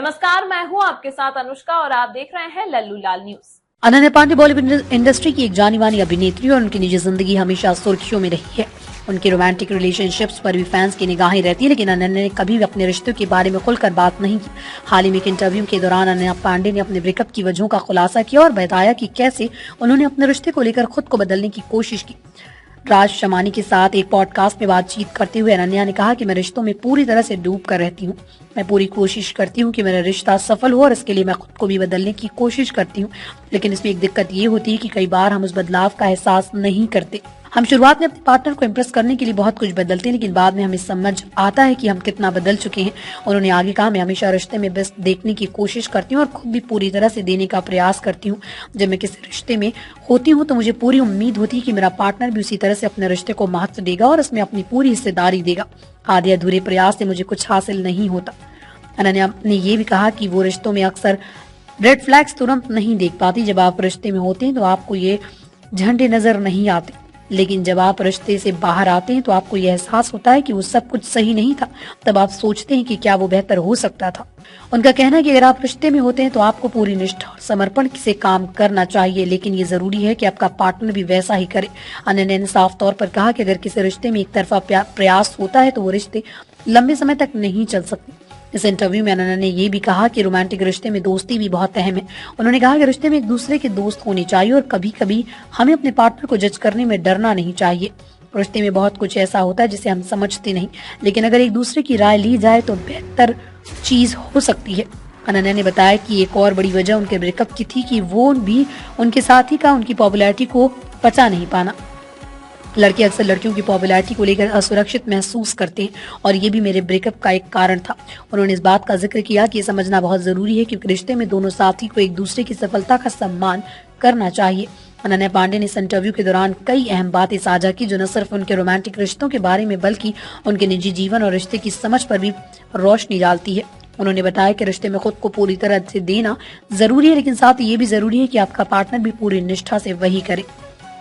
नमस्कार, मैं हूं आपके साथ अनुष्का और आप देख रहे हैं लल्लू लाल न्यूज। अनन्या पांडे बॉलीवुड इंडस्ट्री की एक जानी मानी अभिनेत्री और उनकी निजी जिंदगी हमेशा सुर्खियों में रही है। उनके रोमांटिक रिलेशनशिप्स पर भी फैंस की निगाहें रहती है, लेकिन अनन्या ने कभी भी अपने रिश्तों के बारे में खुलकर बात नहीं की। हाल ही में एक इंटरव्यू के दौरान अनन्या पांडे ने अपने ब्रेकअप की वजहों का खुलासा किया और बताया कि कैसे उन्होंने अपने रिश्ते को लेकर खुद को बदलने की कोशिश की। राज शमानी के साथ एक पॉडकास्ट में बातचीत करते हुए अनन्या ने कहा कि मैं रिश्तों में पूरी तरह से डूब कर रहती हूँ। मैं पूरी कोशिश करती हूँ कि मेरा रिश्ता सफल हो और इसके लिए मैं खुद को भी बदलने की कोशिश करती हूँ, लेकिन इसमें एक दिक्कत ये होती है कि कई बार हम उस बदलाव का एहसास नहीं करते। हम शुरुआत में अपने पार्टनर को इम्प्रेस करने के लिए बहुत कुछ बदलते हैं, लेकिन बाद में हमें समझ आता है कि हम कितना बदल चुके हैं। उन्होंने आगे कहा, मैं हमेशा रिश्ते में बेस्ट देखने की कोशिश करती हूँ और खुद भी पूरी तरह से देने का प्रयास करती हूँ। जब मैं किसी रिश्ते में होती हूँ तो मुझे पूरी उम्मीद होती है कि मेरा पार्टनर भी उसी तरह से अपने रिश्ते को महत्व देगा और इसमें अपनी पूरी हिस्सेदारी देगा। आधे अधूरे प्रयास से मुझे कुछ हासिल नहीं होता। अनन्या ने ये भी कहा कि वो रिश्तों में अक्सर रेड फ्लैग्स तुरंत नहीं देख पाती। जब आप रिश्ते में होते हैं तो आपको ये झंडे नजर नहीं आते, लेकिन जब आप रिश्ते से बाहर आते हैं तो आपको यह एहसास होता है कि वो सब कुछ सही नहीं था। तब आप सोचते हैं कि क्या वो बेहतर हो सकता था। उनका कहना है कि अगर आप रिश्ते में होते हैं तो आपको पूरी निष्ठा और समर्पण से काम करना चाहिए, लेकिन ये जरूरी है कि आपका पार्टनर भी वैसा ही करे। अनन्या ने साफ तौर पर कहा कि अगर किसी रिश्ते में एक तरफा प्रयास होता है तो वो रिश्ते लंबे समय तक नहीं चल सकते। इस इंटरव्यू में अनन्या ने ये भी कहा कि रोमांटिक रिश्ते में दोस्ती भी बहुत अहम है। उन्होंने कहा कि रिश्ते में एक दूसरे के दोस्त होने चाहिए और कभी कभी हमें अपने पार्टनर को जज करने में डरना नहीं चाहिए। रिश्ते में बहुत कुछ ऐसा होता है जिसे हम समझते नहीं, लेकिन अगर एक दूसरे की राय ली जाए तो बेहतर चीज हो सकती है। अनन्या ने बताया कि एक और बड़ी वजह उनके ब्रेकअप की थी कि वो भी उनके साथी का उनकी पॉपुलैरिटी को पचा नहीं पाना। लड़के अक्सर लड़कियों की पॉपुलैरिटी को लेकर असुरक्षित महसूस करते हैं और ये भी मेरे ब्रेकअप का एक कारण था। उन्होंने इस बात का जिक्र किया कि ये समझना बहुत जरूरी है क्योंकि रिश्ते में दोनों साथी को एक दूसरे की सफलता का सम्मान करना चाहिए। अनन्या पांडे ने इस इंटरव्यू के दौरान कई अहम बातें साझा की जो न सिर्फ उनके रोमांटिक रिश्तों के बारे में बल्कि उनके निजी जीवन और रिश्ते की समझ पर भी रोशनी डालती है। उन्होंने बताया कि रिश्ते में खुद को पूरी तरह से देना जरूरी है, लेकिन साथ ही ये भी जरूरी है कि आपका पार्टनर भी पूरी निष्ठा से वही करे।